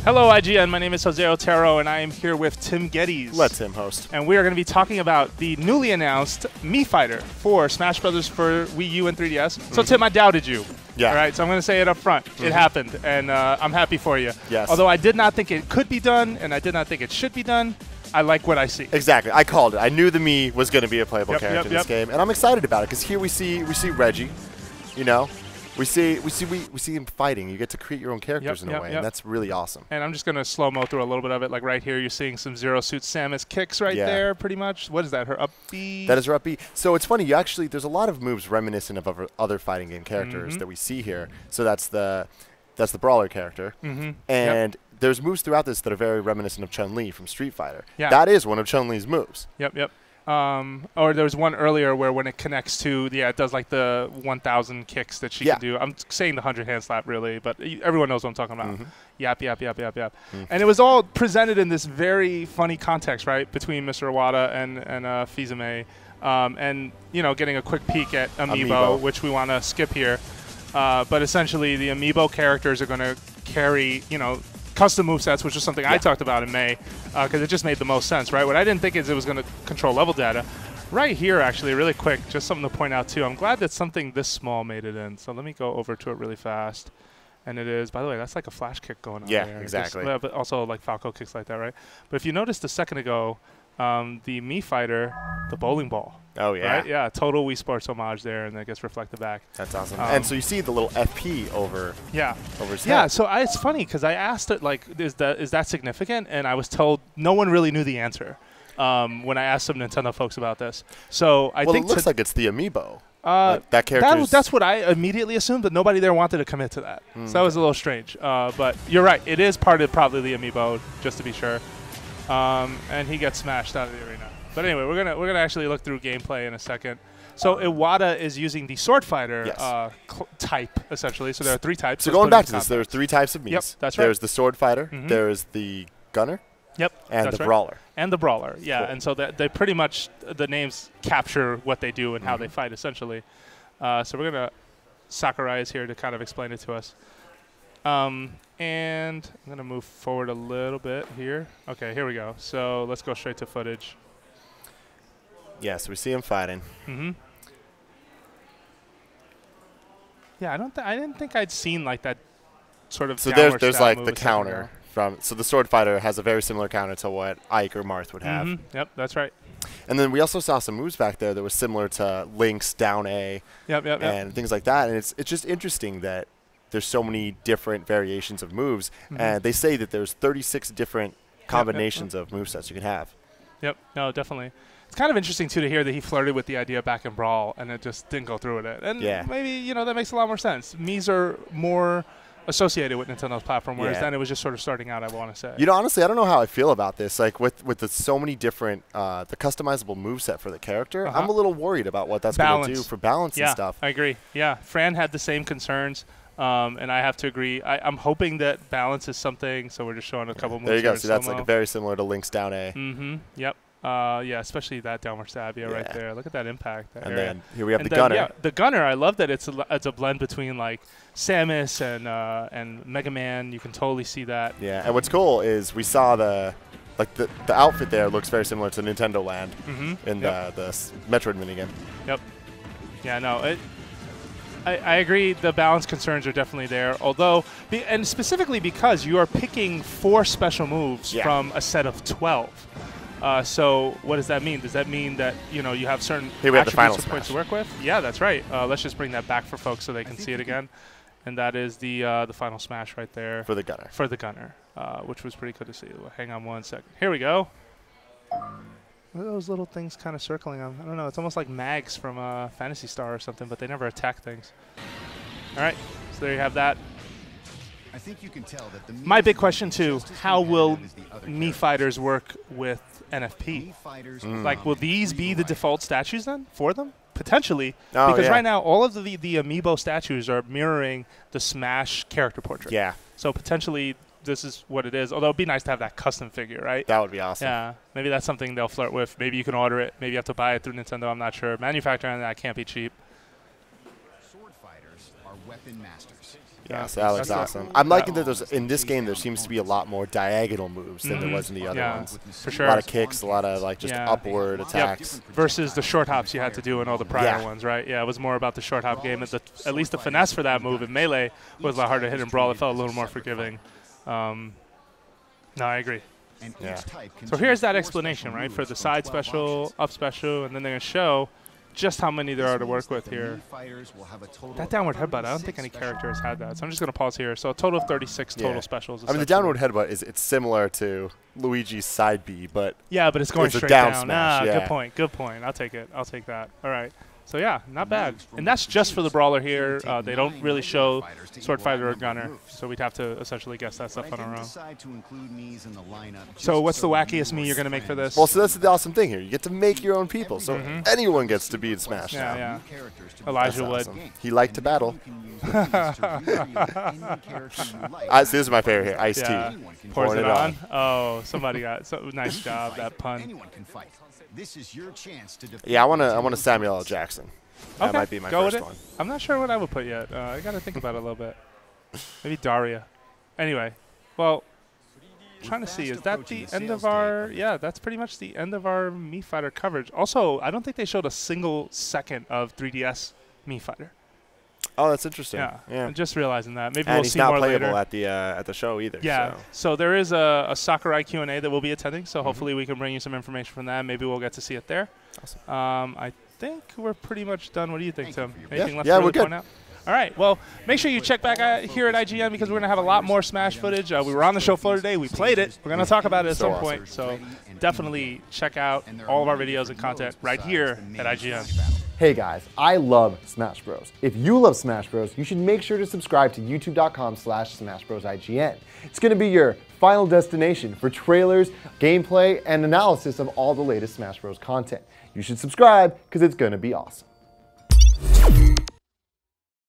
Hello, IGN. My name is Jose Otero, and I am here with Tim Geddes. Let Tim host. And we are going to be talking about the newly announced Mii Fighter for Smash Bros. For Wii U and 3DS. So, Tim, I doubted you. Yeah. All right, so I'm going to say it up front. It happened, and I'm happy for you. Yes. Although I did not think it could be done, and I did not think it should be done, I like what I see. Exactly. I called it. I knew the Mii was going to be a playable character in this game, and I'm excited about it because here we see Reggie, you know. We see him fighting. You get to create your own characters in a way, and that's really awesome. And I'm just going to slow-mo through a little bit of it. Like right here, you're seeing some Zero Suit Samus kicks right there, pretty much. What is that, her up B? That is her up B. So it's funny. There's a lot of moves reminiscent of other fighting game characters that we see here. So that's the Brawler character. And there's moves throughout this that are very reminiscent of Chun-Li from Street Fighter. Yeah. That is one of Chun-Li's moves. Yep. Or there was one earlier where when it connects to, it does like the 1,000 kicks that she can do. I'm saying the 100 hand slap, really, but everyone knows what I'm talking about. Yap. And it was all presented in this very funny context, right, between Mr. Iwata and Fizame. And, getting a quick peek at Amiibo, which we want to skip here. But essentially, the Amiibo characters are going to carry, custom movesets, which is something I talked about in May, because it just made the most sense, right? What I didn't think is it was going to control level data. Right here, actually, really quick, just something to point out, too. I'm glad that something this small made it in. So let me go over to it really fast. And it is, by the way, that's like a flash kick going on there. Yeah, exactly. But also like Falco kicks like that, right? But if you noticed a second ago, the Mii Fighter, the bowling ball. Oh, yeah. Right? Yeah, total Wii Sports homage there, and that gets reflected back. That's awesome. And so you see the little FP over his head. Yeah, so it's funny because I asked it, like, is that significant? And I was told no one really knew the answer when I asked some Nintendo folks about this. So I think it looks like it's the Amiibo. That character. That's what I immediately assumed, but nobody there wanted to commit to that. So that was a little strange. But you're right. It is part of probably the Amiibo, just to be sure. And he gets smashed out of the arena. But anyway, we're gonna actually look through gameplay in a second. So Iwata is using the Sword Fighter type, essentially. So there are 3 types. So going back to this, there are 3 types of Miis. Yep, that's right. There's the Sword Fighter, there's the Gunner, and the Brawler. And the Brawler, yeah. Cool. And so they pretty much, the names capture what they do and how they fight, essentially. So we're going to, Sakurai is here to kind of explain it to us. And I'm going to move forward a little bit here. Okay, here we go. So let's go straight to footage. Yeah, so we see him fighting. Yeah, I didn't think I'd seen like that sort of. So there's like the counter from. So the Sword Fighter has a very similar counter to what Ike or Marth would have. Yep, that's right. And then we also saw some moves back there that was similar to Link's down A. And things like that. And it's just interesting that there's so many different variations of moves, and they say that there's 36 different combinations of movesets you can have. Yep, no, definitely. It's kind of interesting, too, to hear that he flirted with the idea back in Brawl, and it just didn't go through with it. And maybe, that makes a lot more sense. Miis are more associated with Nintendo's platform, whereas then it was just sort of starting out, I want to say. Honestly, I don't know how I feel about this. Like, with the so many different, the customizable moveset for the character, I'm a little worried about what that's going to do for balance and stuff. I agree. Yeah, Fran had the same concerns. And I have to agree. I'm hoping that balance is something, so we're just showing a couple moves. There you go. So that's like very similar to Link's down A. Yep. Yeah, especially that downward stab right there. Look at that impact. And then here we have the Gunner. Yeah, the Gunner. I love that it's a blend between like Samus and Mega Man. You can totally see that. Yeah, and what's cool is we saw the outfit there looks very similar to Nintendo Land in the Metroid minigame. Yep. Yeah, no. I agree. The balance concerns are definitely there. Although, and specifically because you are picking 4 special moves from a set of 12. So what does that mean? Does that mean that you have certain attributes or points to work with? Yeah, that's right. Let's just bring that back for folks so they can see it again. And that is the final smash right there. For the Gunner. For the Gunner, which was pretty good to see. Hang on one second. Here we go. What are those little things kind of circling them? I don't know. It's almost like mags from Phantasy Star or something, but they never attack things. All right, so there you have that. I think you can tell that my big question, too, how will Mii Fighters work with NFP? Like, will these be the default statues then for them? Potentially, because right now all of the Amiibo statues are mirroring the Smash character portrait. Yeah. So potentially this is what it is. Although it'd be nice to have that custom figure, right? That would be awesome. Yeah. Maybe that's something they'll flirt with. Maybe you can order it. Maybe you have to buy it through Nintendo. I'm not sure. Manufacturing that can't be cheap. are weapon masters. Yeah, so that looks awesome. I'm liking that in this game there seems to be a lot more diagonal moves than there was in the other ones. For sure. A lot of kicks, a lot of like just upward attacks. Yep. Versus the short hops you had to do in all the prior ones, right? Yeah, it was more about the short hop game. At least the finesse for that move in Melee was a lot harder to hit in Brawl. It felt a little more forgiving. No, I agree. Yeah. So here's that explanation, right, for the side special, up special, and then they're going to show just how many there are to work with here. That downward headbutt, I don't think any character has had that. So I'm just going to pause here. So a total of 36 total specials. I mean, the downward headbutt it's similar to Luigi's side B, but but it's going straight down down. Smash, Good point. Good point. I'll take it. I'll take that. All right. So yeah, not bad. And that's just for the brawler here. They don't really show sword fighter or gunner, so we'd have to essentially guess that stuff on our own. So what's the wackiest Mii you're going to make for this? Well, so that's the awesome thing here. You get to make your own people, so anyone gets to be in Smash now. Yeah. Elijah would. Awesome. He liked to battle. This is my favorite here, Ice Tea. Pours it on. Oh, somebody got nice job, that pun. This is your chance to I want a Samuel L. Jackson. That might be my first one. I'm not sure what I would put yet. I got to think about it a little bit. Maybe Daria. Anyway, well, trying to see, is that the end of our, that's pretty much the end of our Mii Fighter coverage. Also, I don't think they showed a single second of 3DS Mii Fighter. Oh, that's interesting. Yeah. I'm just realizing that. Maybe we'll see more later. And he's not playable at the show either. Yeah. So there is a Sakurai Q&A that we'll be attending. So hopefully we can bring you some information from that. Maybe we'll get to see it there. Awesome. I think we're pretty much done. What do you think, Tim? Anything left to really point out? All right. Well, make sure you check back here at IGN because we're going to have a lot more Smash footage. We were on the show floor today. We played it. We're going to talk about it at some point. So definitely check out all of our videos and content right here at IGN. Hey guys, I love Smash Bros. If you love Smash Bros, you should make sure to subscribe to youtube.com/SmashBrosIGN. It's going to be your final destination for trailers, gameplay, and analysis of all the latest Smash Bros content. You should subscribe because it's going to be awesome.